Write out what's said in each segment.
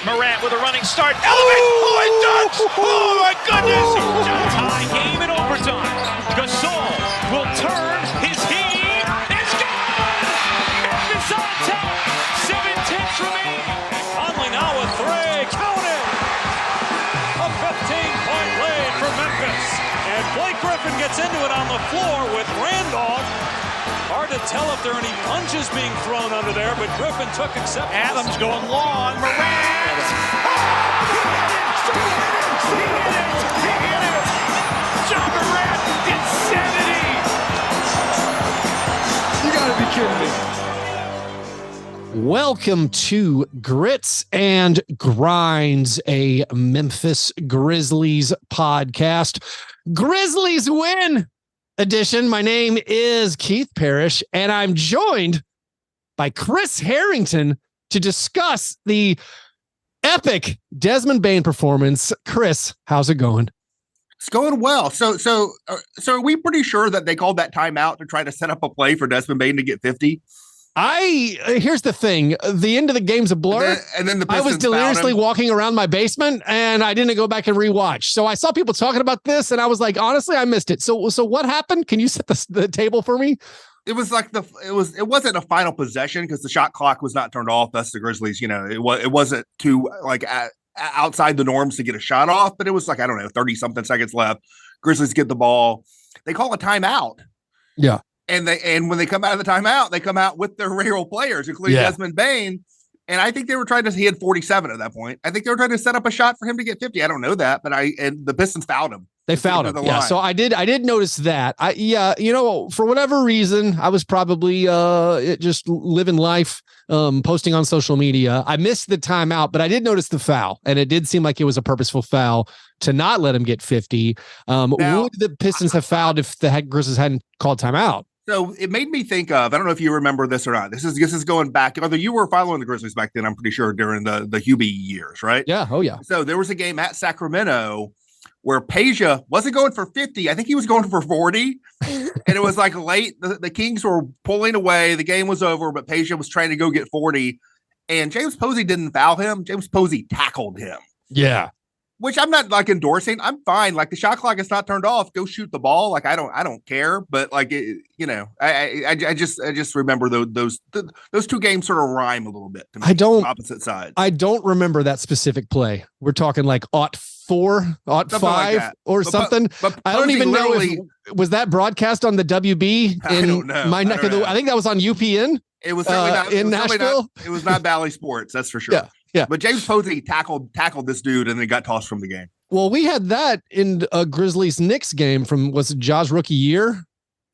Morant with a running start. Elevates. Oh, it dunks. Oh, my goodness. Tie game in overtime. Gasol will turn his heat. It's gone. Memphis on top. 7-10 remaining. Conley now with three. Count it. A 15-point lead for Memphis. And Blake Griffin gets into it on the floor with Randolph. Hard to tell if there are any punches being thrown under there, but Griffin took acceptance. Adams going long. Morant. He hit it. John Morant. Insanity. You gotta be kidding me. Welcome to Grits and Grinds, a Memphis Grizzlies podcast. Grizzlies win edition. My name is Keith Parrish, and I'm joined by Chris Herrington to discuss the epic Desmond Bane performance. Chris, how's it going? It's going well. So are we pretty sure that they called that timeout to try to set up a play for Desmond Bane to get 50? Here's the thing. The end of the game's a blur. And then the I was deliriously walking around my basement and I didn't go back and rewatch. So I saw people talking about this and I was like, honestly, I missed it. So what happened? Can you set the table for me? It was like it wasn't a final possession because the shot clock was not turned off. That's the Grizzlies. It wasn't too like outside the norms to get a shot off, but it was like, I don't know, 30 something seconds left. Grizzlies get the ball. They call a timeout. Yeah. And when they come out of the timeout, they come out with their real players, including Desmond Bane. And I think they were he had 47 at that point. I think they were trying to set up a shot for him to get 50. I don't know that, but the Pistons fouled him. They fouled him. Yeah. So I did notice that. For whatever reason, I was probably just living life, posting on social media. I missed the timeout, but I did notice the foul, and it did seem like it was a purposeful foul to not let him get 50. Would the Pistons have fouled if the Grizzlies hadn't called timeout? So it made me think of, I don't know if you remember this or not. This is going back, although you were following the Grizzlies back then, I'm pretty sure during the Hubie years, right? Yeah. Oh yeah. So there was a game at Sacramento where Peja wasn't going for 50. I think he was going for 40. And it was like late. The Kings were pulling away. The game was over, but Peja was trying to go get 40. And James Posey didn't foul him. James Posey tackled him. Yeah. Which I'm not like endorsing. I'm fine. Like the shot clock is not turned off. Go shoot the ball. Like I don't care. But like I just remember those two games sort of rhyme a little bit. To me, opposite sides. I don't remember that specific play. We're talking like 04, 05 like or something. But I don't even know if was that broadcast on the WB in don't know. My neck of the. I think that was on UPN. It was certainly not in Nashville. It was not Valley Sports. That's for sure. Yeah. But James Posey tackled this dude and then got tossed from the game. Well, we had that in a Grizzlies Knicks game was it Ja's rookie year?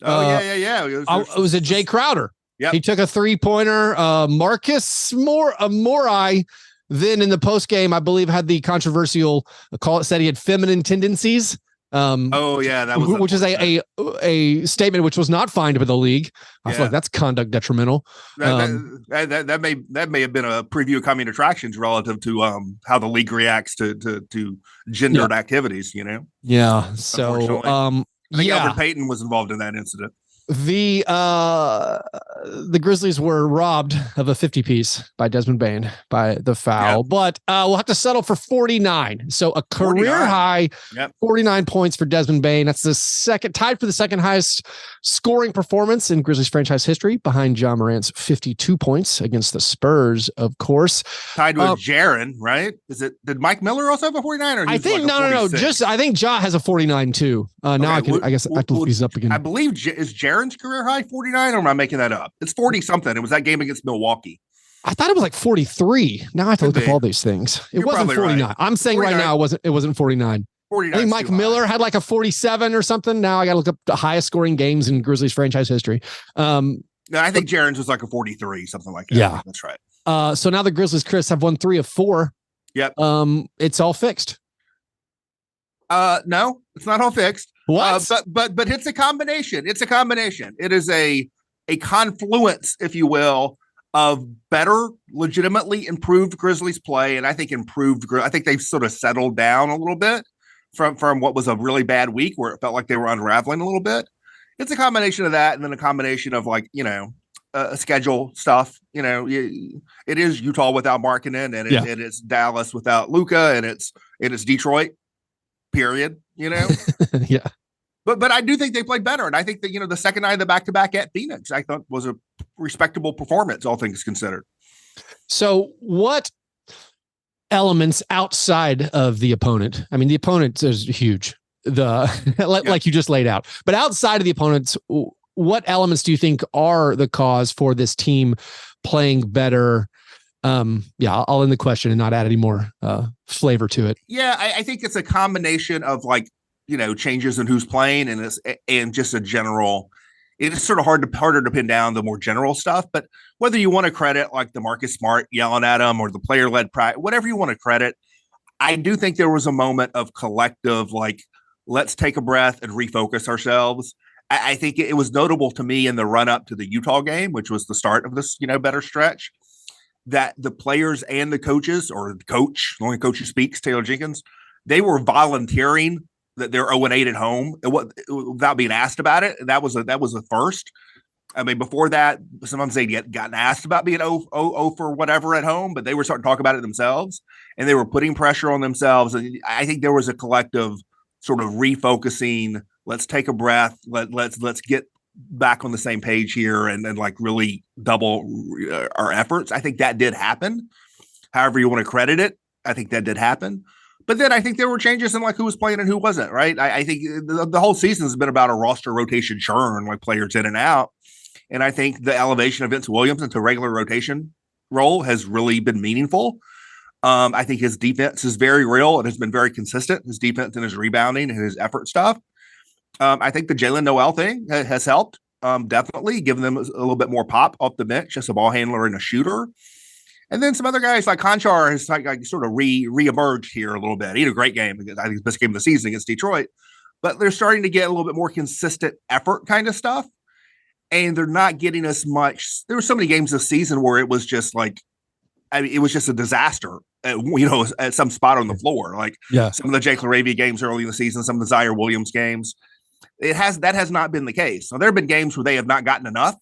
Oh, yeah. It was a Jay Crowder. Yeah. He took a 3-pointer. Marcus Morai, then in the post game, I believe had the controversial call. It said he had feminine tendencies. That was which is a statement which was not fined by the league. I feel like that's conduct detrimental. That may have been a preview of coming attractions relative to how the league reacts to gendered activities. Yeah. So I think Albert Payton was involved in that incident. The Grizzlies were robbed of a 50-piece by Desmond Bane by the foul, but we'll have to settle for 49. So a career high 49 points for Desmond Bane. That's tied for the second highest scoring performance in Grizzlies franchise history, behind Ja Morant's 52 points against the Spurs, of course. Tied with Jaren, right? Did Mike Miller also have a 49? Or I think no. I think Ja has a 49 too. Now I guess I can look these up again. I believe is Jaren's career high 49, or am I making that up? It's 40 something. It was that game against Milwaukee. I thought it was like 43. Now I have to look up all these things. It wasn't 49. Right. I'm saying 49. Right now it wasn't 49. 49. I think Mike Miller had like a 47 or something. Now I got to look up the highest scoring games in Grizzlies franchise history. No, I think Jaren's was like a 43, something like that. Yeah, that's right. So now the Grizzlies, Chris, have won 3 of 4. Yep. It's all fixed. No, it's not all fixed. What? But it's a combination. It's a combination. It is a confluence, if you will, of better, legitimately improved Grizzlies play, and I think they've sort of settled down a little bit from what was a really bad week where it felt like they were unraveling a little bit. It's a combination of that, and then a combination of schedule stuff. It is Utah without Markkanen, and it is Dallas without Luka, and it's Detroit. Period. Yeah. But I do think they played better, and I think that the second night of the back-to-back at Phoenix, I thought was a respectable performance, all things considered. So, what elements outside of the opponent? I mean, the opponent is huge. Like you just laid out, but outside of the opponents, what elements do you think are the cause for this team playing better? I'll end the question and not add any more flavor to it. Yeah, I think it's a combination of changes in who's playing and just a general. It's sort of harder to pin down the more general stuff, but whether you want to credit like the Marcus Smart yelling at him or the player-led practice, whatever you want to credit, I do think there was a moment of collective let's take a breath and refocus ourselves. I think it was notable to me in the run-up to the Utah game, which was the start of this better stretch, that the players and the coaches, or the coach, the only coach who speaks, Taylor Jenkins, they were volunteering that they're 0-8 at home without being asked about it. And that was a first. I mean, before that, sometimes they'd gotten asked about being 0 for whatever at home, but they were starting to talk about it themselves, and they were putting pressure on themselves. And I think there was a collective sort of refocusing. Let's take a breath. Let's get back on the same page here and really double our efforts. I think that did happen. However you want to credit it, I think that did happen. But then I think there were changes in who was playing and who wasn't, right? I think the whole season has been about a roster rotation churn, players in and out. And I think the elevation of Vince Williams into regular rotation role has really been meaningful. I think his defense is very real. It has been very consistent. His defense and his rebounding and his effort stuff. I think the Jalen Noel thing has helped, definitely, giving them a little bit more pop off the bench, just a ball handler and a shooter. And then some other guys like Conchar has sort of re-emerged here a little bit. He had a great game. I think his best game of the season against Detroit. But they're starting to get a little bit more consistent effort kind of stuff. And they're not getting as much. There were so many games this season where it was just it was just a disaster, at some spot on the floor. Some of the Jake LaRavia games early in the season, some of the Zaire Williams games. That has not been the case. So there have been games where they have not gotten enough.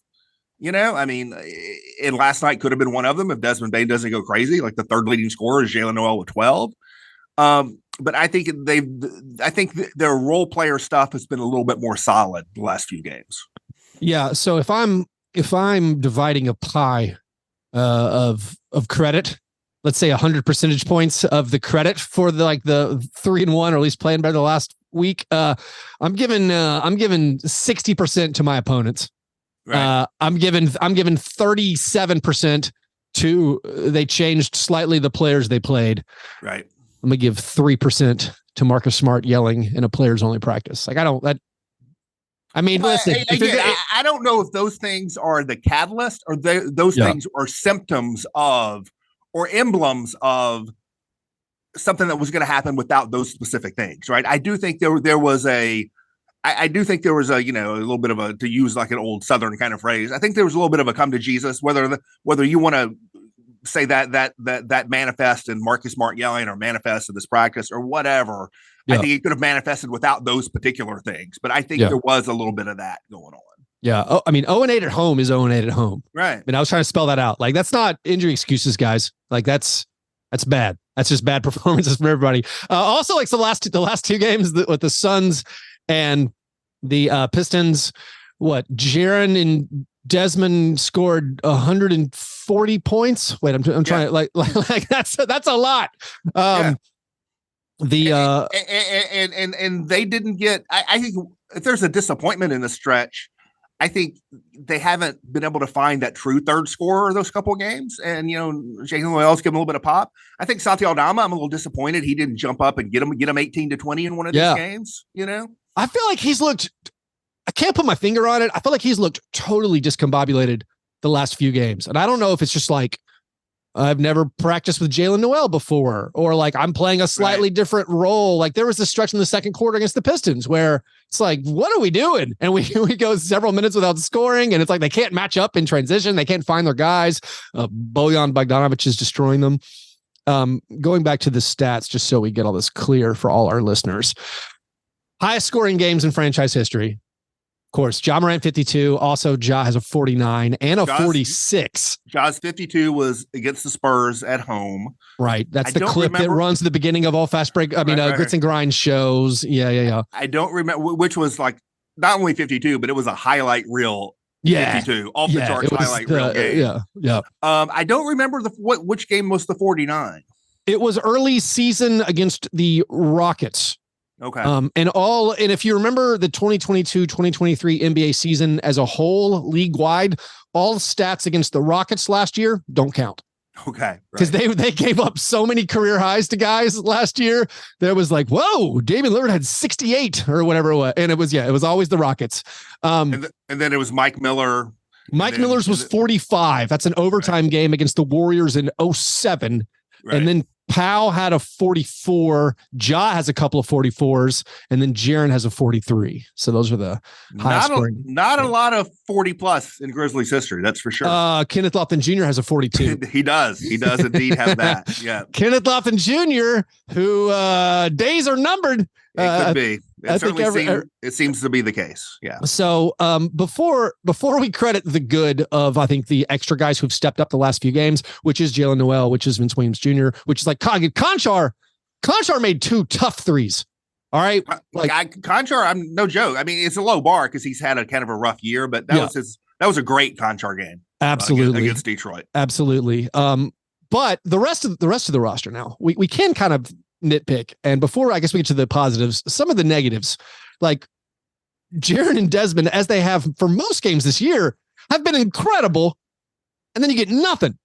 And last night could have been one of them if Desmond Bane doesn't go crazy. The third leading scorer is Jalen Noel with 12. But I think their role player stuff has been a little bit more solid the last few games. Yeah. So if I'm dividing a pie of credit, let's say 100 percentage points of the credit for the 3-1, or at least playing better the last week, I'm giving 60% to my opponents. Right. I'm giving 37% to they changed slightly the players they played. Right. I'm gonna give 3% to Marcus Smart yelling in a players only practice. I don't know if those things are the catalyst or those things are symptoms of or emblems of something that was going to happen without those specific things. Right. I do think there was a little bit of to use an old Southern kind of phrase. I think there was a little bit of a come to Jesus, whether you want to say that manifest in Marcus Smart yelling or manifest in this practice or whatever. Yeah. I think it could have manifested without those particular things, but I think there was a little bit of that going on. Yeah. 0-8 at home is 0-8 at home. Right. I was trying to spell that out. That's not injury excuses, guys. That's bad. That's just bad performances from everybody. Also, the last two games with the Suns and the Pistons, Jaren and Desmond scored 140 points. Wait, I'm trying to that's a lot. And they didn't get. I think if there's a disappointment in the stretch, I think they haven't been able to find that true third scorer those couple of games. And Jalen Noel's given a little bit of pop. I think Santi Aldama, I'm a little disappointed he didn't jump up and get him 18-20 in one of these games. I feel like he's looked. I can't put my finger on it. I feel like he's looked totally discombobulated the last few games, and I don't know if it's just I've never practiced with Jalen Noel before, or I'm playing a slightly different role. There was a stretch in the second quarter against the Pistons where it's what are we doing? And we go several minutes without scoring, and it's they can't match up in transition. They can't find their guys. Bojan Bogdanovic is destroying them. Going back to the stats, just so we get all this clear for all our listeners. Highest scoring games in franchise history. course, Ja Morant 52. Also, Ja has a 49 and a 46. Ja's 52 was against the Spurs at home. Right. That's the clip that runs at the beginning of all fast break. Grits and Grind shows. Yeah. I don't remember, which was like not only 52, but it was a highlight reel. 52 off the charts highlight reel game. Yeah. I don't remember which game was the 49. It was early season against the Rockets. Okay. And if you remember the 2022-2023 NBA season as a whole, league wide, all stats against the Rockets last year don't count. Okay. Because they gave up so many career highs to guys last year. There was like, whoa, Damian Lillard had 68 or whatever it was. And it was always the Rockets. And then it was Mike Miller. Miller's was 45. That's an overtime game against the Warriors in 07. Right. And then Powell had a 44. Ja has a couple of 44s, and then Jaren has a 43. So those are the highest scoring. Not a lot of 40 plus in Grizzlies history, that's for sure. Kenneth Lofton Jr. has a 42. He does indeed have that. Yeah. Kenneth Lofton Jr., who days are numbered. It could be. It seems to be the case. Yeah. So before we credit the good of, I think, the extra guys who've stepped up the last few games, which is Jalen Noel, which is Vince Williams Jr., which is like Conchar made 2 tough threes. All right. Conchar, I'm no joke. I mean, it's a low bar because he's had a kind of a rough year, but that was a great Conchar game. Absolutely. Against Detroit. Absolutely. But the rest of the roster now, we can kind of nitpick. And before I guess we get to the positives, some of the negatives, like Jaren and Desmond, as they have for most games this year, have been incredible. And then you get nothing.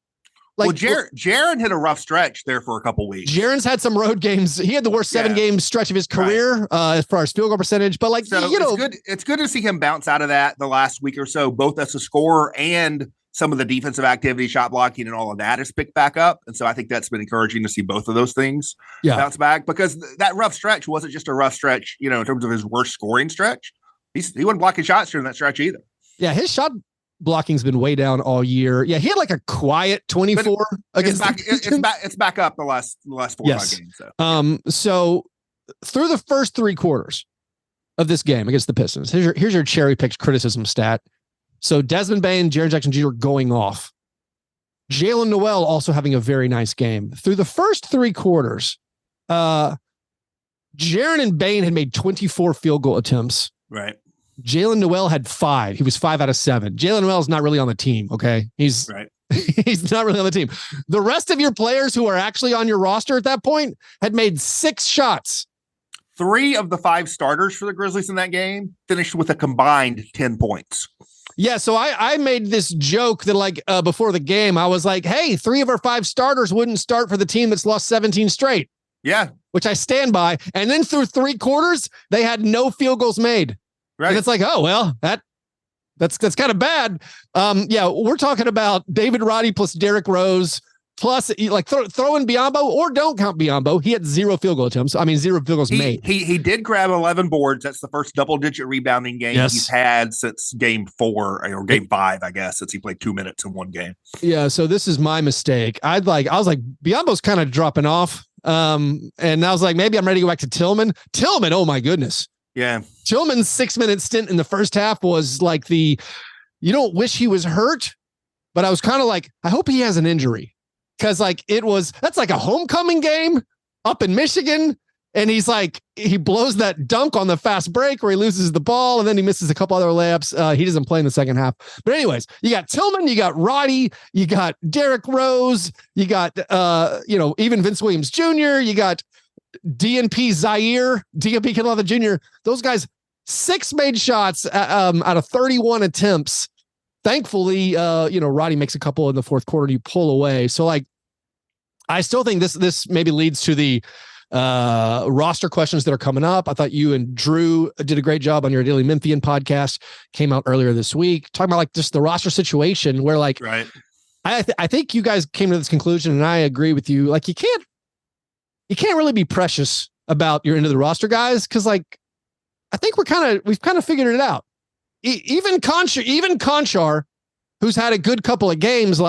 Jaren hit a rough stretch there for a couple weeks. Jaren's had some road games. He had the worst 7-game stretch of his career as far as field goal percentage. But it's good to see him bounce out of that the last week or so, both as a scorer and some of the defensive activity, shot blocking, and all of that is picked back up. And so I think that's been encouraging to see both of those things bounce back, because that rough stretch wasn't just a rough stretch, in terms of his worst scoring stretch. He wasn't blocking shots during that stretch either. Yeah, his shot blocking's been way down all year. Yeah, he had like a quiet 24 against. It's back up the last 4 or 5 games. So through the first 3 quarters of this game against the Pistons, here's your cherry picked criticism stat. So Desmond Bane, Jaren Jackson Jr. going off. Jalen Noel also having a very nice game. Through the first 3 quarters, Jaren and Bane had made 24 field goal attempts. Right. Jalen Noel had 5. He was 5 out of 7. Jalen Noel is not really on the team. Okay. He's not really on the team. The rest of your players who are actually on your roster at that point had made 6 shots. 3 of the 5 starters for the Grizzlies in that game finished with a combined 10 points. Yeah, so I made this joke that before the game, I was like, hey, 3 of our 5 starters wouldn't start for the team that's lost 17 straight. Yeah. Which I stand by. And then through 3 quarters, they had no field goals made. Right. And it's like, oh, well, that's kind of bad. We're talking about David Roddy plus Derrick Rose, plus throw in Biyombo or don't count Biyombo. He had 0 field goal attempts. 0 field goals made. He did grab 11 boards. That's the first double-digit rebounding game he's had since game 4 or game 5, I guess, since he played 2 minutes in one game. Yeah, so this is my mistake. I was like, Biyombo's kind of dropping off. And I was like, maybe I'm ready to go back to Tillman. Tillman, oh my goodness. Yeah. Tillman's 6-minute stint in the first half was like you don't wish he was hurt, but I was kind of like, I hope he has an injury. Because that's like a homecoming game up in Michigan. And he blows that dunk on the fast break where he loses the ball and then he misses a couple other layups. He doesn't play in the second half. But anyways, you got Tillman, you got Roddy, you got Derrick Rose, you got, even Vince Williams Jr., you got DNP Kenneth Jr. Those guys, 6 made shots out of 31 attempts. Thankfully, Roddy makes a couple in the fourth quarter and you pull away. So I still think this maybe leads to the roster questions that are coming up. I thought you and Drew did a great job on your Daily Memphian podcast, came out earlier this week, talking about just the roster situation where right. I think you guys came to this conclusion and I agree with you. You can't really be precious about your end of the roster guys. Cause I think we've kind of figured it out. Even Conchar, who's had a good couple of games,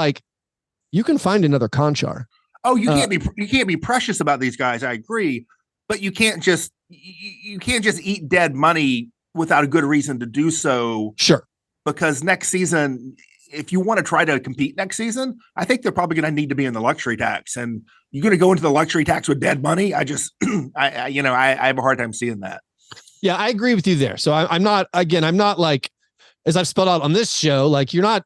you can find another Conchar. Oh, you can't be precious about these guys. I agree, but you can't just eat dead money without a good reason to do so. Sure. Because next season, if you want to try to compete next season, I think they're probably going to need to be in the luxury tax. And you're going to go into the luxury tax with dead money. I just, I have a hard time seeing that. Yeah, I agree with you there. So I'm not like, as I've spelled out on this show, like you're not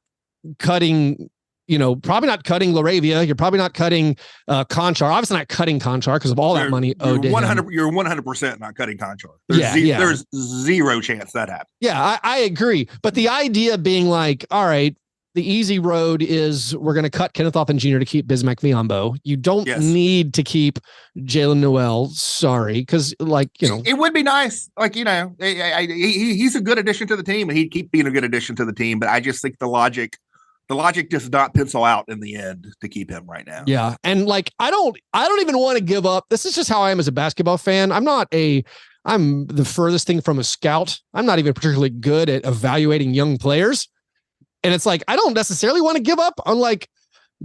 cutting, probably not cutting Laravia. You're probably not cutting Conchar. Obviously not cutting Conchar because of all that money owed to him. You're 100% not cutting Conchar. There's zero chance that happens. Yeah, I agree. But the idea being like, all right, the easy road is we're going to cut Kenneth Offen Jr. to keep Bismack Biyombo. You don't need to keep Jalen Noel. Sorry. Because it would be nice. He's a good addition to the team and he'd keep being a good addition to the team. But I just think the logic does not pencil out in the end to keep him right now. Yeah. And I don't even want to give up. This is just how I am as a basketball fan. I'm the furthest thing from a scout. I'm not even particularly good at evaluating young players. And it's like, I don't necessarily want to give up on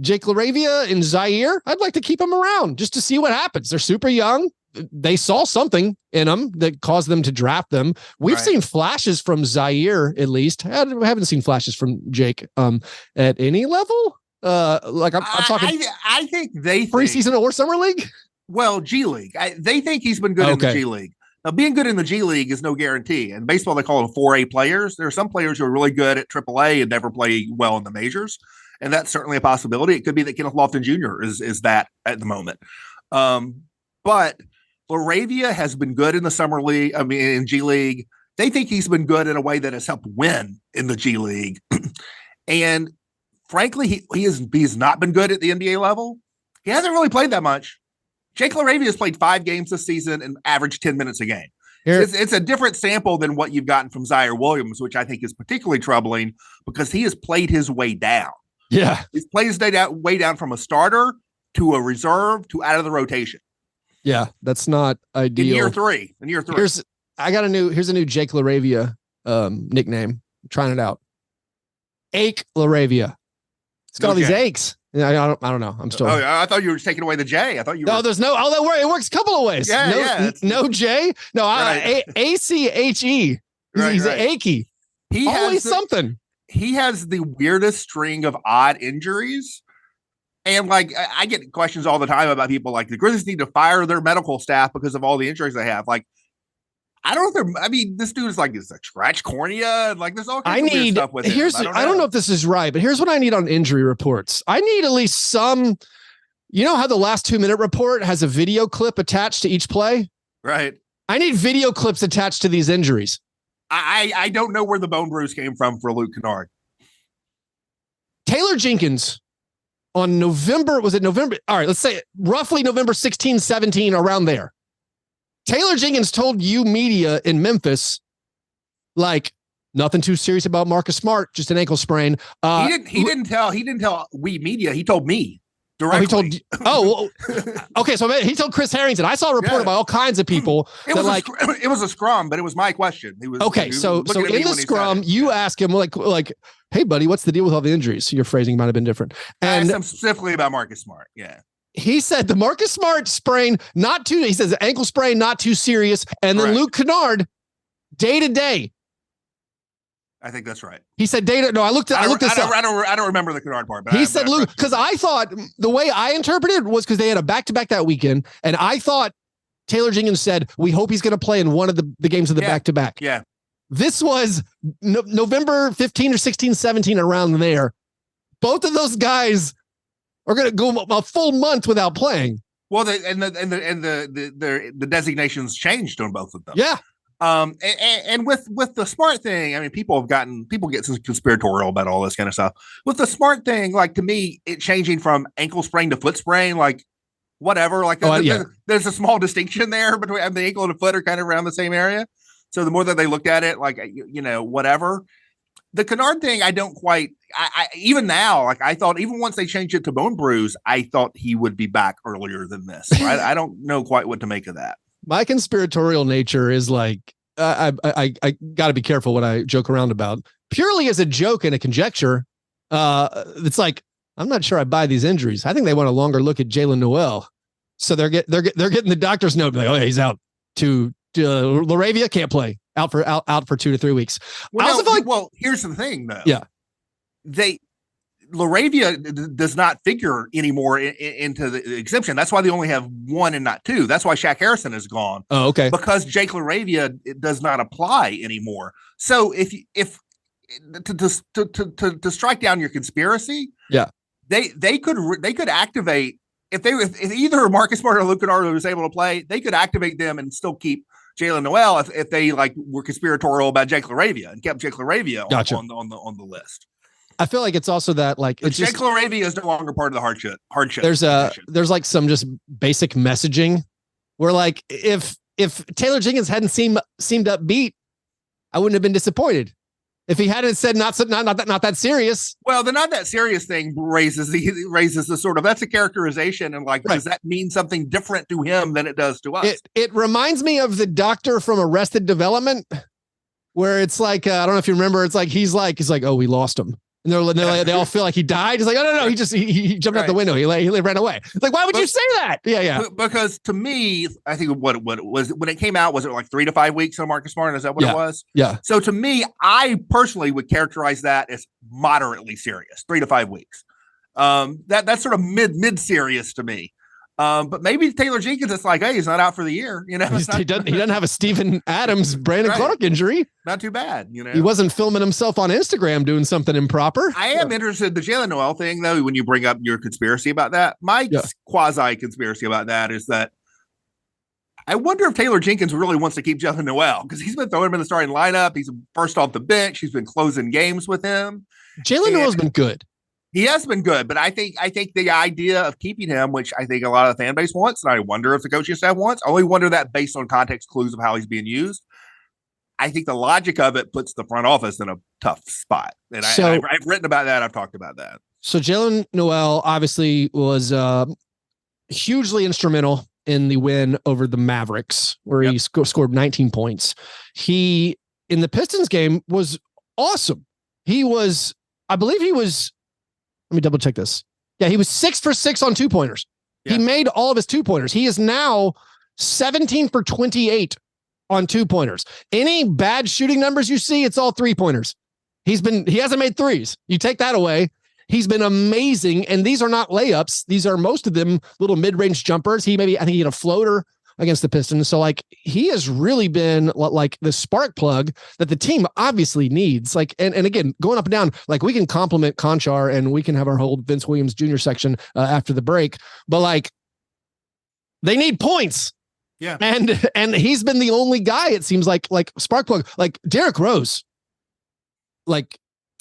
Jake LaRavia and Zaire. I'd like to keep them around just to see what happens. They're super young. They saw something in them that caused them to draft them. We've seen flashes from Zaire, at least. I haven't seen flashes from Jake at any level. I'm talking. I think they preseason or summer league. Well, G League. They think he's been good in the G League. Now, being good in the G League is no guarantee. In baseball, they call them 4A players. There are some players who are really good at AAA and never play well in the majors, and that's certainly a possibility. It could be that Kenneth Lofton Jr. is that at the moment. But Laravia has been good in the summer league. I mean, in G League, they think he's been good in a way that has helped win in the G League. And frankly, he's not been good at the NBA level. He hasn't really played that much. Jake LaRavia has played 5 games this season and averaged 10 minutes a game. It's a different sample than what you've gotten from Zaire Williams, which I think is particularly troubling because he has played his way down. Yeah. He's played his way down from a starter to a reserve to out of the rotation. Yeah, that's not ideal. In year three. Here's a new Jake LaRavia nickname. I'm trying it out. Ache LaRavia. It's got all these aches. I don't know. I'm still. Oh, I thought you were taking away the J. I thought you were. No, there's no. Oh, that works. It works a couple of ways. No J. No, ACHE. He's achy. He always something. He has the weirdest string of odd injuries. And I get questions all the time about people the Grizzlies need to fire their medical staff because of all the injuries they have. I don't know if this dude is is a scratch cornea and there's all kinds of weird stuff with him. I don't know if this is right, but here's what I need on injury reports. I need at least some, how the last 2-minute report has a video clip attached to each play? Right. I need video clips attached to these injuries. I don't know where the bone bruise came from for Luke Kennard. Taylor Jenkins on November. All right, let's say roughly November 16, 17, around there. Taylor Jenkins told you media in Memphis, nothing too serious about Marcus Smart, just an ankle sprain. He didn't tell we media. He told me directly. Okay. So he told Chris Herrington. I saw a report by all kinds of people. It was a scrum, but it was my question. He was okay. So in the scrum, you ask him hey buddy, what's the deal with all the injuries? Your phrasing might have been different. And I asked him specifically about Marcus Smart. Yeah. He said the Marcus Smart sprain, he says ankle sprain, not too serious. And then Luke Kennard, day to day. I think that's right. He said day to, no, I looked this up. I don't remember the Kennard part, but he said Luke, because I thought the way I interpreted was because they had a back-to-back that weekend. And I thought Taylor Jenkins said, we hope he's going to play in one of the games of the back-to-back. Yeah. This was November 15 or 16, 17, around there. Both of those guys are going to go a full month without playing. Well, the designations changed on both of them. Yeah. And with the Smart thing, people get some conspiratorial about all this kind of stuff. With the Smart thing, to me, it changing from ankle sprain to foot sprain, whatever. There's a small distinction there between the ankle and the foot are kind of around the same area. So the more that they looked at it, whatever. The Kennard thing, I don't quite. I even now, I thought even once they changed it to bone bruise, I thought he would be back earlier than this. Right? I don't know quite what to make of that. My conspiratorial nature is I got to be careful what I joke around about. Purely as a joke and a conjecture, it's I'm not sure I buy these injuries. I think they want a longer look at Jalen Noel, so they're getting the doctor's note. Oh, yeah, he's out. To LaRavia can't play. out for 2 to 3 weeks. Well, I also feel like, well, here's the thing though. Yeah. Laravia does not figure anymore into the exemption. That's why they only have 1 and not 2. That's why Shaq Harrison is gone. Oh, okay. Because Jake Laravia does not apply anymore. So if to strike down your conspiracy, yeah, they could activate if either Marcus Smart or Luke Kennard was able to play, they could activate them and still keep Jalen Noel if they like were conspiratorial about Jake Laravia and kept Jake Laravia on the list. I feel like it's also that like it's Jake Laravia is no longer part of the hardship. There's like some just basic messaging where like if Taylor Jenkins hadn't seemed upbeat, I wouldn't have been disappointed. If he hadn't said not that serious. Well, the not that serious thing raises the sort of, that's a characterization, and like, right. Does that mean something different to him than it does to us? It reminds me of the doctor from Arrested Development, where it's like I don't know if you remember. It's like he's like, oh, we lost him. And they all feel like he died. He's like, oh, no, he jumped out the window. He ran away. Like, why would you say that? Yeah. Because to me, I think what it was when it came out, was it like 3 to 5 weeks on Marcus Smart? Is that what it was? Yeah. So to me, I personally would characterize that as moderately serious, 3 to 5 weeks. That's sort of mid serious to me. But maybe Taylor Jenkins, it's like, hey, he's not out for the year. You know, he doesn't have a Steven Adams, Brandon Clark injury. Not too bad. You know, he wasn't filming himself on Instagram doing something improper. I am interested. The Jalen Noel thing, though, when you bring up your conspiracy about that, my quasi conspiracy about that is that I wonder if Taylor Jenkins really wants to keep Jalen Noel, because he's been throwing him in the starting lineup. He's first off the bench. He's been closing games with him. Jalen Noel's been good. He has been good, but I think the idea of keeping him, which I think a lot of the fan base wants, and I wonder if the coaching staff wants, I only wonder that based on context clues of how he's being used. I think the logic of it puts the front office in a tough spot. And I've written about that. I've talked about that. So Jalen Noel obviously was hugely instrumental in the win over the Mavericks, where he scored 19 points. He, in the Pistons game, was awesome. I believe he was, let me double check this. Yeah, he was 6 for 6 on 2-pointers. Yeah. He made all of his 2-pointers. He is now 17 for 28 on 2-pointers. Any bad shooting numbers you see, it's all 3-pointers. He hasn't made threes. You take that away, he's been amazing. And these are not layups. These are most of them little mid-range jumpers. I think he had a floater against the Pistons. So like, he has really been like the spark plug that the team obviously needs. Like, and again, going up and down, like we can compliment Conchar and we can have our whole Vince Williams Jr. section after the break, but like they need points. Yeah. And he's been the only guy, it seems like spark plug, like Derrick Rose, like,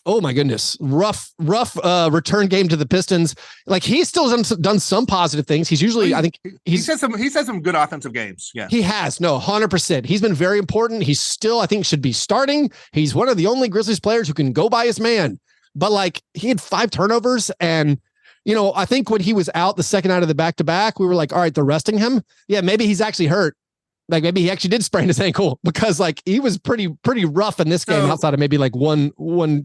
oh my goodness, rough return game to the Pistons. Like he's still done some positive things. He's usually, I think he's had some good offensive games. Yeah, he has. No, 100%. He's been very important. He's still, I think, should be starting. He's one of the only Grizzlies players who can go by his man. But like he had 5 turnovers, and you know, I think when he was out the second out of the back-to-back, we were like, all right, they're resting him. Yeah, maybe he's actually hurt. Like maybe he actually did sprain his ankle, because like he was pretty rough in this game, outside of maybe like one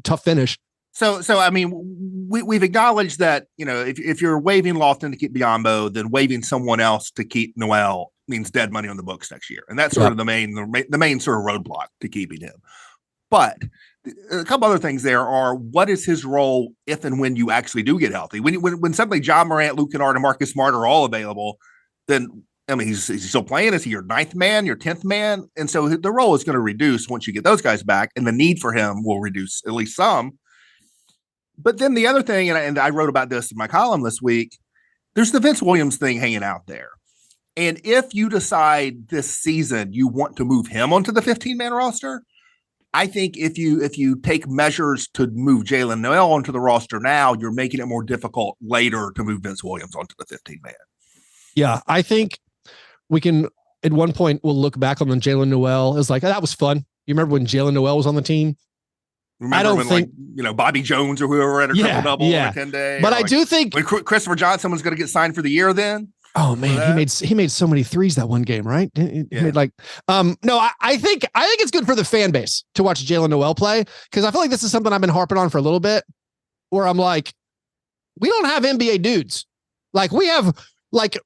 tough finish. So I mean, we've acknowledged that, you know, if you're waiving Lofton to keep Biyombo, then waiving someone else to keep Noel means dead money on the books next year, and that's sort of the main sort of roadblock to keeping him. But a couple other things there are, what is his role if and when you actually do get healthy? When suddenly John Morant, Luke Kennard, and Marcus Smart are all available, then I mean, he's still playing. Is he your 9th man, your 10th man? And so the role is going to reduce once you get those guys back, and the need for him will reduce at least some. But then the other thing, and I wrote about this in my column this week, there's the Vince Williams thing hanging out there. And if you decide this season you want to move him onto the 15-man roster, I think if you take measures to move Jalen Noel onto the roster now, you're making it more difficult later to move Vince Williams onto the 15-man. Yeah, I think we can, at one point, we'll look back on the Jalen Noel as like, oh, that was fun. You remember when Jalen Noel was on the team? Remember, I don't think, like, you know, Bobby Jones or whoever had a triple double on a 10-day. But I do think when Christopher Johnson was going to get signed for the year then. Oh man, he made so many threes that one game, right? He made like no, I think it's good for the fan base to watch Jalen Noel play, because I feel like this is something I've been harping on for a little bit, where I'm like, we don't have NBA dudes. Like we have, like,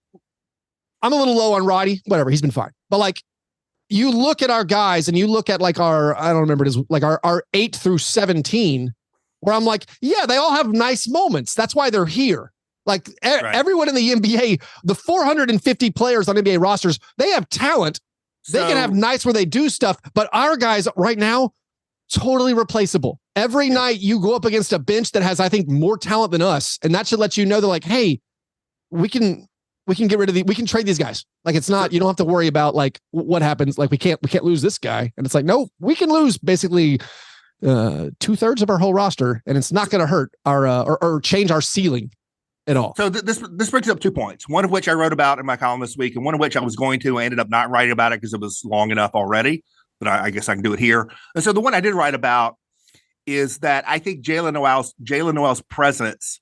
I'm a little low on Roddy, whatever, he's been fine. But like you look at our guys and you look at like I don't remember, it is like our 8 through 17, where I'm like, yeah, they all have nice moments. That's why they're here. Like everyone in the NBA, the 450 players on NBA rosters, they have talent. They can have nights where they do stuff, but our guys right now, totally replaceable. Every night you go up against a bench that has, I think, more talent than us. And that should let you know they're like, hey, we can get rid of we can trade these guys. Like, it's not, you don't have to worry about like what happens. Like we can't lose this guy. And it's like, no, we can lose basically 2/3 of our whole roster. And it's not going to hurt our, or change our ceiling at all. So this brings up 2 points, one of which I wrote about in my column this week, and one of which I was going to, I ended up not writing about it because it was long enough already, but I guess I can do it here. And so the one I did write about is that I think Jalen Noel's presence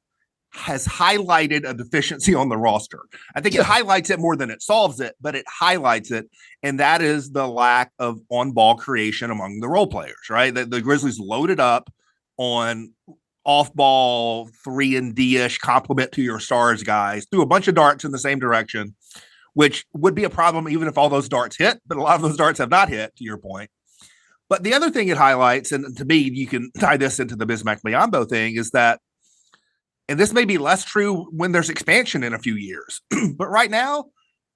has highlighted a deficiency on the roster. I think it highlights it more than it solves it, but it highlights it. And that is the lack of on-ball creation among the role players, right? The Grizzlies loaded up on off-ball 3-and-D-ish compliment to your stars guys, threw a bunch of darts in the same direction, which would be a problem even if all those darts hit, but a lot of those darts have not hit, to your point. But the other thing it highlights, and to me, you can tie this into the Bismack Biyombo thing, is that, and this may be less true when there's expansion in a few years, but right now,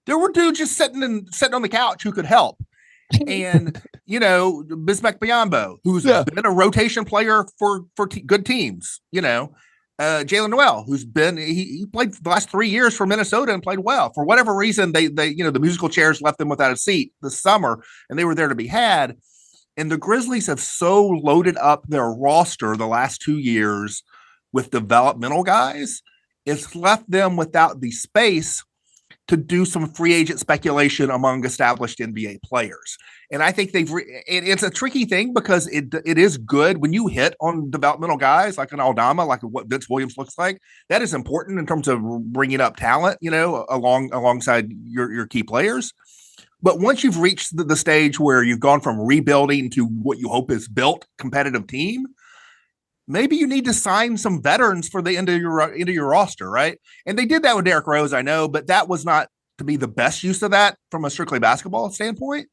there were dudes just sitting on the couch who could help. And, Bismack Biyombo, who's been a rotation player for good teams, Jalen Noel, who's been, he played the last 3 years for Minnesota and played well. For whatever reason, they the musical chairs left them without a seat this summer, and they were there to be had. And the Grizzlies have so loaded up their roster the last 2 years with developmental guys, it's left them without the space to do some free agent speculation among established NBA players. And I think it's a tricky thing because it is good when you hit on developmental guys like an Aldama, like what Vince Williams looks like. That is important in terms of bringing up talent, alongside your key players. But once you've reached the stage where you've gone from rebuilding to what you hope is built competitive team, maybe you need to sign some veterans for the end of your roster, right? And they did that with Derrick Rose, I know, but that was not to be the best use of that from a strictly basketball standpoint.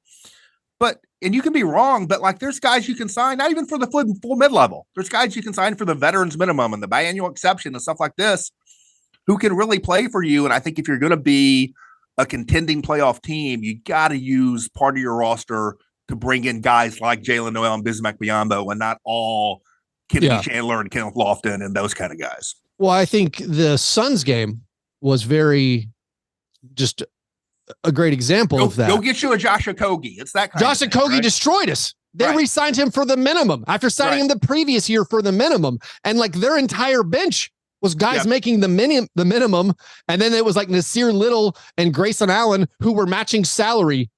And you can be wrong, but like there's guys you can sign, not even for the full mid-level. There's guys you can sign for the veterans minimum and the biannual exception and stuff like this who can really play for you. And I think if you're going to be a contending playoff team, you got to use part of your roster to bring in guys like Jalen Noel and Bismack Biyombo and not all Kennedy Chandler and Kenneth Lofton and those kind of guys. Well, I think the Suns game was just a great example of that. Go get you a Josh Okogie. It's that kind Josh of thing, Okogie right? destroyed us. They re-signed him for the minimum after signing him the previous year for the minimum. And like their entire bench was guys making the minimum. And then it was like Nasir Little and Grayson Allen who were matching salary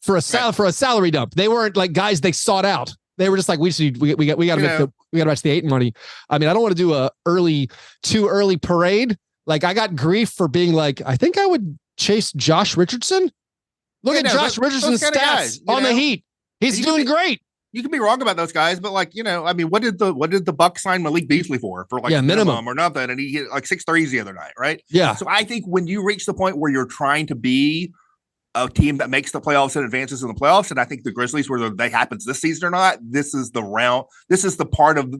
for a salary dump. They weren't like guys they sought out. They were just like, we got to match the 8 money. I mean, I don't want to do too early parade. Like I got grief for being like, I think I would chase Josh Richardson. Look at Josh Richardson's stats on the Heat. He's doing great. You can be wrong about those guys, but like, I mean, what did the Bucks sign Malik Beasley for like minimum or nothing? And he hit like 6 threes the other night, right? Yeah. So I think when you reach the point where you're trying to be a team that makes the playoffs and advances in the playoffs, and I think the Grizzlies, whether that happens this season or not, this is the round. This is the part of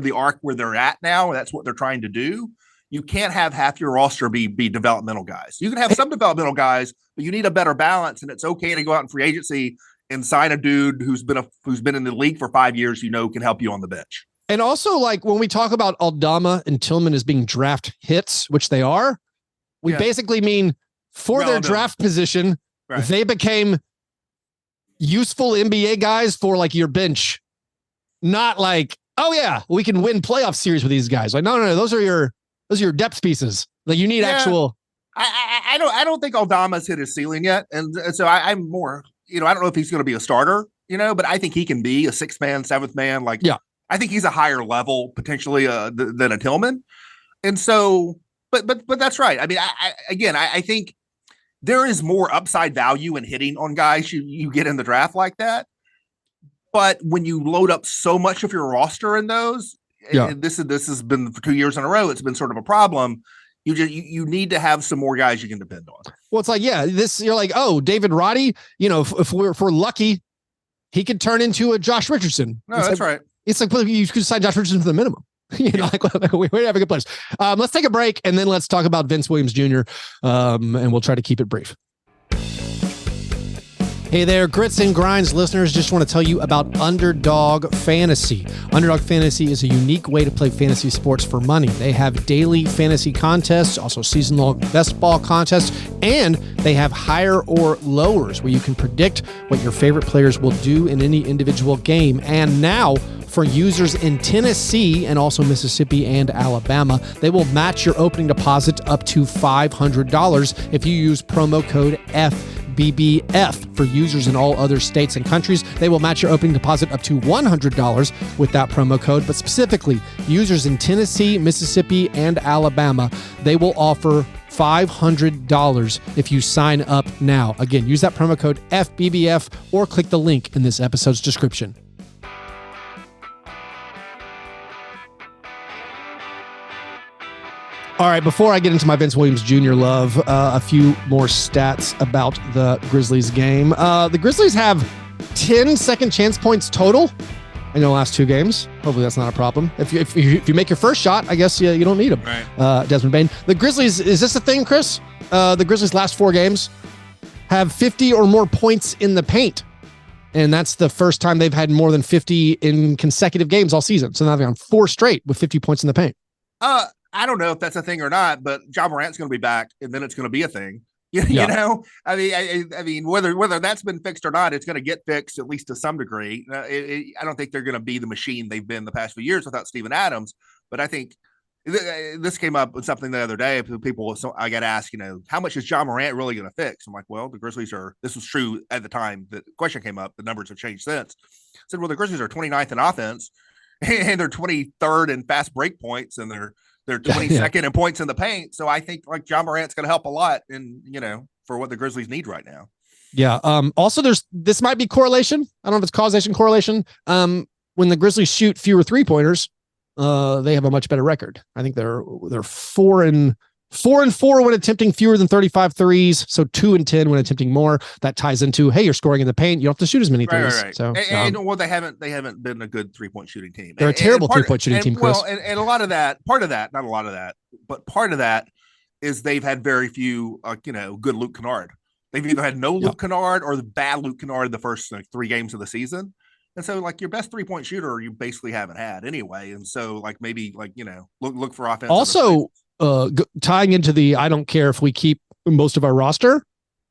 the arc where they're at now. And that's what they're trying to do. You can't have half your roster be developmental guys. You can have some developmental guys, but you need a better balance. And it's okay to go out in free agency and sign a dude who's been in the league for 5 years, can help you on the bench. And also, like when we talk about Aldama and Tillman as being draft hits, which they are, we basically mean for their draft position, they became useful NBA guys for like your bench, not like, oh yeah, we can win playoff series with these guys. Like, no, those are your depth pieces. Like you need actual. I don't think Aldama's hit his ceiling yet, and so I'm more. I don't know if he's going to be a starter. But I think he can be a 6th man, 7th man. Like, I think he's a higher level potentially than a Tillman, and so. But that's right. I mean, I think there is more upside value in hitting on guys you get in the draft like that. But when you load up so much of your roster in those. And this has been for 2 years in a row. It's been sort of a problem. You need to have some more guys you can depend on. Well, it's like, you're like, oh, David Roddy, if we're lucky, he could turn into a Josh Richardson. No, that's right. It's like, well, you could sign Josh Richardson for the minimum. We have a good players. Let's take a break and then let's talk about Vince Williams Jr. And we'll try to keep it brief. Hey there, Grits and Grinds listeners. Just want to tell you about Underdog Fantasy. Underdog Fantasy is a unique way to play fantasy sports for money. They have daily fantasy contests, also season-long best ball contests, and they have higher or lowers where you can predict what your favorite players will do in any individual game. And now, for users in Tennessee and also Mississippi and Alabama, they will match your opening deposit up to $500 if you use promo code FBBF. For users in all other states and countries, they will match your opening deposit up to $100 with that promo code. But specifically, users in Tennessee, Mississippi, and Alabama, they will offer $500 if you sign up now. Again, use that promo code FBBF or click the link in this episode's description. All right, before I get into my Vince Williams Jr. love, a few more stats about the Grizzlies game. The Grizzlies have 10 second chance points total in the last two games. Hopefully that's not a problem. If you make your first shot, I guess you don't need them. Right. Desmond Bane. The Grizzlies, is this a thing, Chris? The Grizzlies' last four games have 50 or more points in the paint. And that's the first time they've had more than 50 in consecutive games all season. So now they've gone 4 straight with 50 points in the paint. I don't know if that's a thing or not, but Ja Morant's going to be back, and then it's going to be a thing. You know, I mean, whether that's been fixed or not, it's going to get fixed at least to some degree. I don't think they're going to be the machine they've been the past few years without Steven Adams. But I think this came up with something the other day. People, so I got asked, how much is Ja Morant really going to fix? I'm like, well, the Grizzlies are. This was true at the time the question came up. The numbers have changed since. I said, well, the Grizzlies are 29th in offense, and they're 23rd in fast break points, and they're 22nd in points in the paint. So I think like Ja Morant's going to help a lot for what the Grizzlies need right now. Yeah. Also this might be correlation. I don't know if it's causation correlation. When the Grizzlies shoot fewer 3-pointers, they have a much better record. I think they're 4-4 when attempting fewer than 35 threes. So 2-10 when attempting more. That ties into, hey, you're scoring in the paint. You don't have to shoot as many threes. Right. So, well, they haven't been a good 3-point shooting team. They're a terrible 3-point shooting team, Chris. Well, and a lot of that, part of that is they've had very few, good Luke Kennard. They've either had no Luke Kennard or the bad Luke Kennard the first 3 games of the season. And so like your best 3-point shooter, you basically haven't had anyway. And so maybe look for offense. Also, tying into the, I don't care if we keep most of our roster.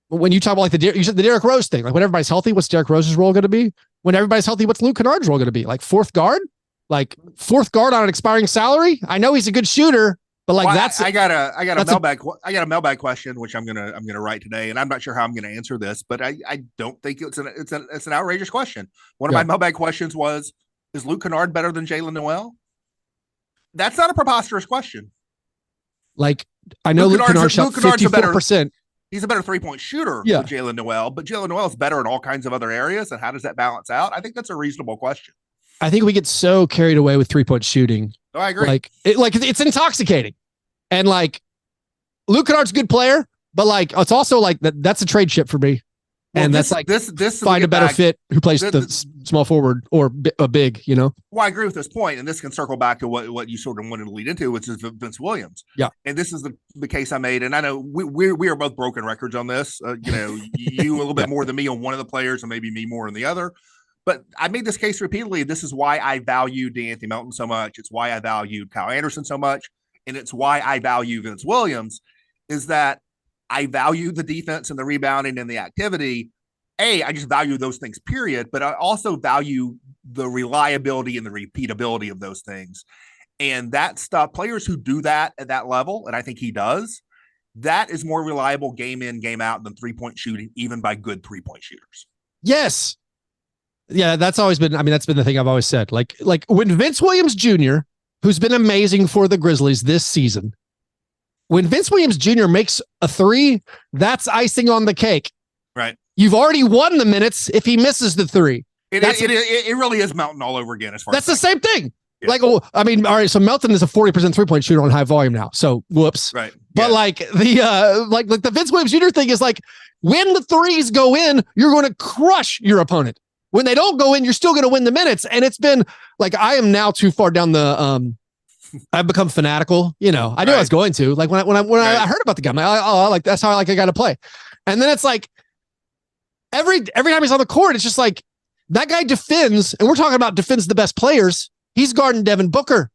When you talk about you said the Derrick Rose thing, like when everybody's healthy, what's Derrick Rose's role going to be? When everybody's healthy, what's Luke Kennard's role going to be? Like fourth guard on an expiring salary. I know he's a good shooter, but I got a mailbag question, which I'm gonna write today, and I'm not sure how I'm gonna answer this, but I don't think it's an outrageous question. One of my mailbag questions was, is Luke Kennard better than Jalen Noel? That's not a preposterous question. Like, I know Luke Kennard shot 54%. He's a better 3-point shooter than Jalen Noel, but Jalen Noel is better in all kinds of other areas. And how does that balance out? I think that's a reasonable question. I think we get so carried away with 3-point shooting. Oh, I agree. It's intoxicating. And Luke Kennard's a good player, but it's also that's a trade chip for me. Well, and this find a better fit who plays the small forward or a big, Well, I agree with this point, and this can circle back to what you sort of wanted to lead into, which is Vince Williams. Yeah, and this is the case I made, and I know we are both broken records on this. You a little bit more than me on one of the players, and maybe me more on the other. But I made this case repeatedly. This is why I value DeAnthony Melton so much. It's why I valued Kyle Anderson so much, and it's why I value Vince Williams. Is that I value the defense and the rebounding and the activity. I just value those things, period. But I also value the reliability and the repeatability of those things. And that stuff, players who do that at that level, and I think he does, that is more reliable game in, game out than 3-point shooting, even by good 3-point shooters. Yes. Yeah, that's always been, that's been the thing I've always said. Like when Vince Williams Jr., who's been amazing for the Grizzlies this season, when Vince Williams Jr. makes a 3, that's icing on the cake. Right. You've already won the minutes if he misses the 3. It really is Mountain all over again. As far that's the same thing. Yeah. Like, oh, I mean, all right. So Melton is a 40% 3-point shooter on high volume now. So whoops. Right. But Yeah. like the Vince Williams Jr. thing is like, when the threes go in, you're going to crush your opponent. When they don't go in, you're still going to win the minutes. And it's been like, I am now too far down the, I've become fanatical. I knew I was going to, like, when I heard about the guy, I'm like, that's how I like a guy to play. And then it's like, every time he's on the court, it's just like, that guy defends, and we're talking about defends the best players. He's guarding Devin Booker.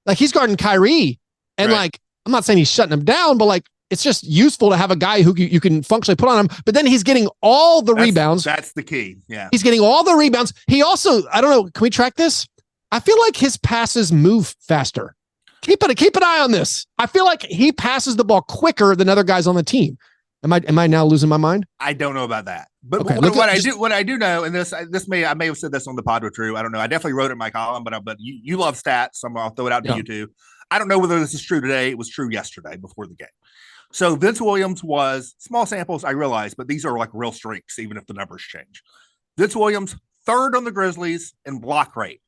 Like, he's guarding Kyrie. And like, I'm not saying he's shutting him down, but like, it's just useful to have a guy who you can functionally put on him. But then he's getting all the rebounds. That's the key. Yeah. He's getting all the rebounds. He also, I don't know, can we track this? I feel like his passes move faster. Keep an eye on this. I feel like he passes the ball quicker than other guys on the team. Am I now losing my mind? I don't know about that, but Okay, what I do know, and I may have said this on the pod with True. I don't know. I definitely wrote it in my column, but you love stats, so I'll throw it out to you too. I don't know whether this is true today. It was true yesterday before the game. So Vince Williams was, small samples, I realize, but these are like real streaks, even if the numbers change. Vince Williams, third on the Grizzlies in block rate,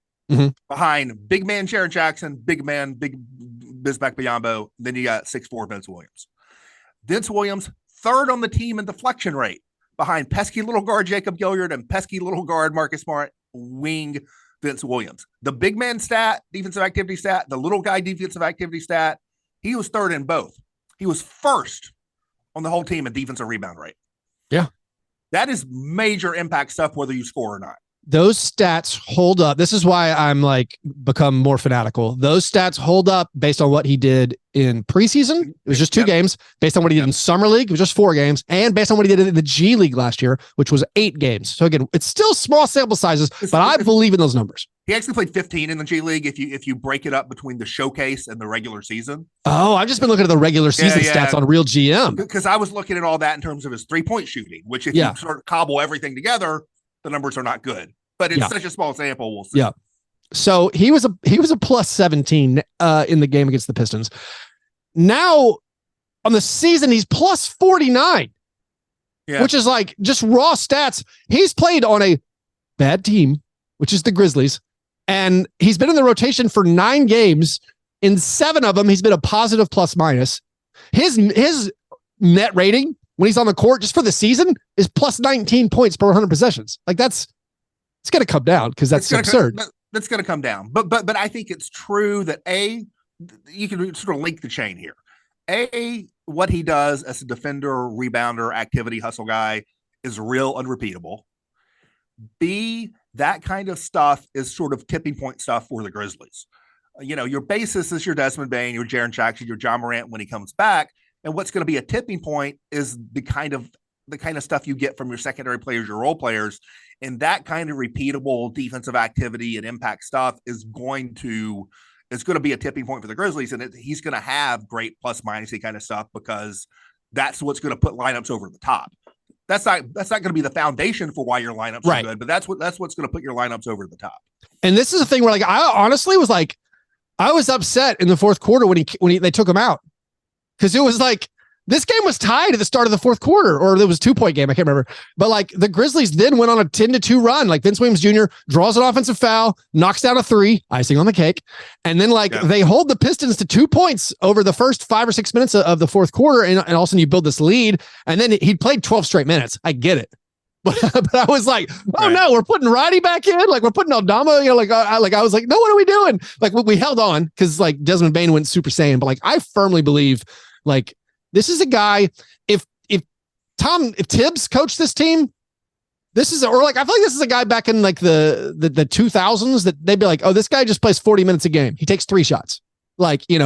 behind big man Jaren Jackson, big Bismack Biyombo. Then you got 6'4" Vince Williams. Vince Williams, third on the team in deflection rate, behind pesky little guard Jacob Gilyard and pesky little guard Marcus Smart, wing Vince Williams. The big man stat, defensive activity stat, the little guy defensive activity stat, he was third in both. He was first on the whole team in defensive rebound rate. Yeah. That is major impact stuff, whether you score or not. Those stats hold up. This is why I'm like become more fanatical. Those stats hold up based on what he did in preseason. It was just 2 games. Based on what he did in summer league, it was just 4 games. And based on what he did in the G League last year, which was 8 games. So again, it's still small sample sizes, but I believe in those numbers. He actually played 15 in the G League if you break it up between the showcase and the regular season. Oh, I've just been looking at the regular season stats on Real GM. Because I was looking at all that in terms of his 3-point shooting, which if you sort of cobble everything together, the numbers are not good. But it's such a small sample, we'll see. Yeah. So he was a plus 17 in the game against the Pistons. Now on the season, he's plus 49, which is like just raw stats. He's played on a bad team, which is the Grizzlies, and he's been in the rotation for 9 games. In 7 of them, he's been a positive plus minus. His net rating when he's on the court just for the season is plus 19 points per 100 possessions. Like it's going to come down because that's absurd. That's going to come down. But I think it's true that you can sort of link the chain here. What he does as a defender, rebounder, activity, hustle guy is real unrepeatable. B, that kind of stuff is sort of tipping point stuff for the Grizzlies. Your basis is your Desmond Bane, your Jaren Jackson, your John Morant when he comes back. And what's going to be a tipping point is the kind of stuff you get from your secondary players, your role players. And that kind of repeatable defensive activity and impact stuff is going to be a tipping point for the Grizzlies. And he's going to have great plus minus kind of stuff because that's what's going to put lineups over the top. That's not going to be the foundation for why your lineups are good, but that's what's going to put your lineups over the top. And this is the thing where like, I honestly was like, I was upset in the fourth quarter when they took him out. Cause it was like, this game was tied at the start of the fourth quarter, or there was a 2-point game. I can't remember. But like the Grizzlies then went on a 10-2 run. Like Vince Williams Jr. draws an offensive foul, knocks down a 3, icing on the cake. And then they hold the Pistons to 2 points over the first 5 or 6 minutes of the fourth quarter. And all of a sudden you build this lead. And then he played 12 straight minutes. I get it. But I was like, no, we're putting Roddy back in. Like we're putting Aldama, I was like, no, what are we doing? Like we held on because like Desmond Bane went Super Saiyan. But like, I firmly believe like, this is a guy, if Tibbs coached this team, I feel like this is a guy back in like the 2000s that they'd be like, oh, this guy just plays 40 minutes a game. He takes 3 shots. Like, you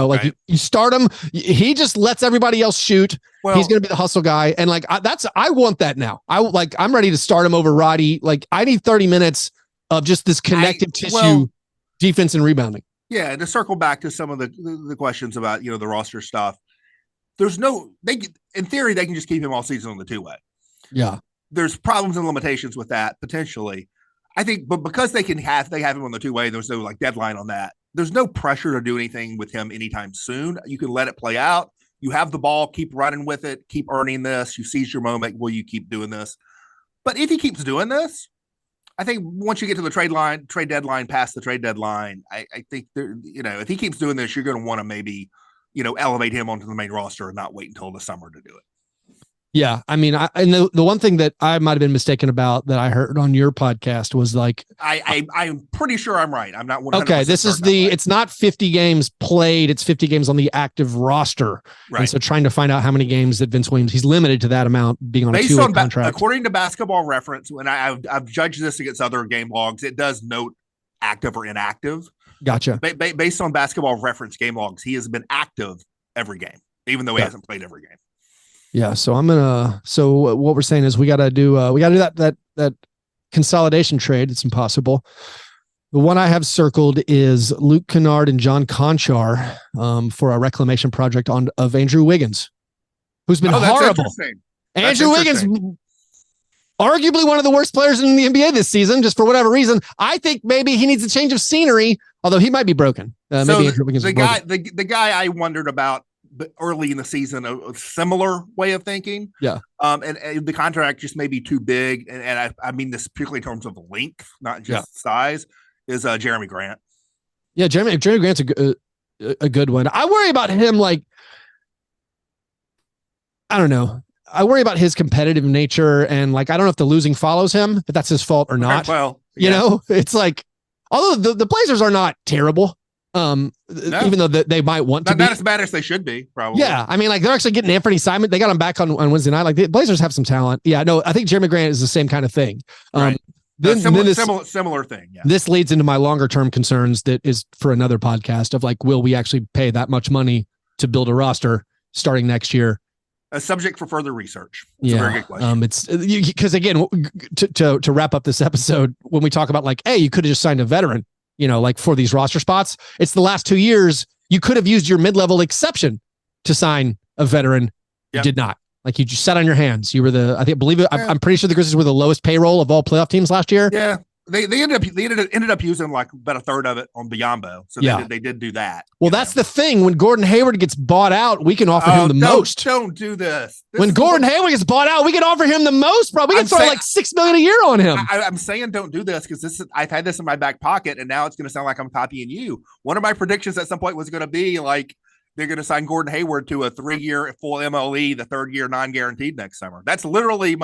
start him. He just lets everybody else shoot. Well, he's going to be the hustle guy. And like, I want that now. I'm ready to start him over Roddy. Like I need 30 minutes of just this connective tissue defense and rebounding. Yeah. To circle back to some of the questions about, the roster stuff. In theory, they can just keep him all season on the 2-way. Yeah. There's problems and limitations with that potentially. I think, but because they have him on the 2-way, there's no like deadline on that. There's no pressure to do anything with him anytime soon. You can let it play out. You have the ball, keep running with it, keep earning this. You seize your moment. Will you keep doing this? But if he keeps doing this, I think once you get to the trade deadline, past the trade deadline, I think if he keeps doing this, you're going to want to maybe, elevate him onto the main roster and not wait until the summer to do it. Yeah, I mean, and the one thing that I might have been mistaken about that I heard on your podcast was like, I'm pretty sure I'm right. I'm not 100% okay. This is it's not 50 games played; it's 50 games on the active roster. Right. And so, trying to find out how many games that Vince Williams, he's limited to that amount, being on a 2-way contract. According to Basketball Reference, when I've judged this against other game logs, it does note active or inactive. Gotcha. Based on Basketball Reference game logs, he has been active every game, even though he hasn't played every game. Yeah, so what we're saying is we got to do that consolidation trade. It's impossible. The one I have circled is Luke Kennard and John Conchar for a reclamation project of Andrew Wiggins, who's been horrible. Andrew Wiggins, arguably one of the worst players in the NBA this season, just for whatever reason. I think maybe he needs a change of scenery, although he might be broken. Maybe Andrew Wiggins is broken. The guy I wondered about early in the season, a similar way of thinking. Yeah. And the contract just may be too big. And I mean this purely in terms of length, not just size, is Jeremy Grant. Yeah. Jeremy Grant's a good one. I worry about him. Like, I don't know. I worry about his competitive nature and like, I don't know if the losing follows him, if that's his fault or not. Well, it's like, although the Blazers are not terrible. No. Even though they might want to be. Not as bad as they should be, probably. Yeah. I mean, like they're actually getting Anthony Simon. They got him back on Wednesday night. Like the Blazers have some talent. Yeah, no, I think Jeremy Grant is the same kind of thing. Right. Similar thing. Yeah. This leads into my longer term concerns that is for another podcast of like, will we actually pay that much money to build a roster starting next year? A subject for further research. It's a very good question. It's because again, to wrap up this episode, when we talk about like, hey, you could have just signed a veteran, like for these roster spots, it's the last 2 years. You could have used your mid-level exception to sign a veteran. You did not. Like you just sat on your hands. You were I'm pretty sure the Grizzlies were the lowest payroll of all playoff teams last year. Yeah. They ended up using like about a third of it on Biyombo. So they did do that. Well, that's the thing. When Gordon Hayward gets bought out, we can offer him the most. Don't do this. When Gordon Hayward gets bought out, we can offer him the most, bro. We can throw like $6 million a year on him. I'm saying don't do this because I've had this in my back pocket, and now it's going to sound like I'm copying you. One of my predictions at some point was going to be like they're going to sign Gordon Hayward to a 3-year full MLE, the third year non-guaranteed next summer. That's literally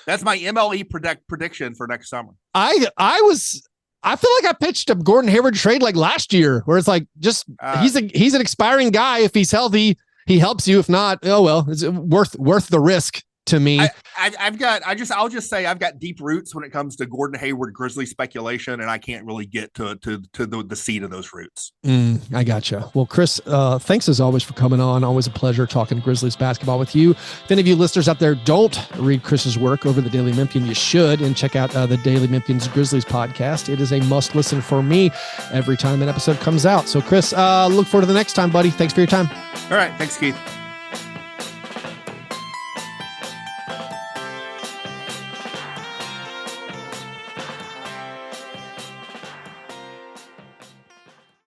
that's my MLE prediction for next summer. I feel like I pitched a Gordon Hayward trade like last year, where it's like just he's an expiring guy. If he's healthy, he helps you. If not, oh well, it's worth the risk to me. I'll just say I've got deep roots when it comes to Gordon Hayward Grizzly speculation, and I can't really get to the seed of those roots. I gotcha. Well, Chris, thanks as always for coming on. Always a pleasure talking Grizzlies basketball with you. If any of you listeners out there don't read Chris's work over the Daily Memphian, you should, and check out the Daily Memphian's Grizzlies podcast. It is a must listen for me every time an episode comes out. So Chris, look forward to the next time, buddy. Thanks for your time. All right. Thanks, Keith.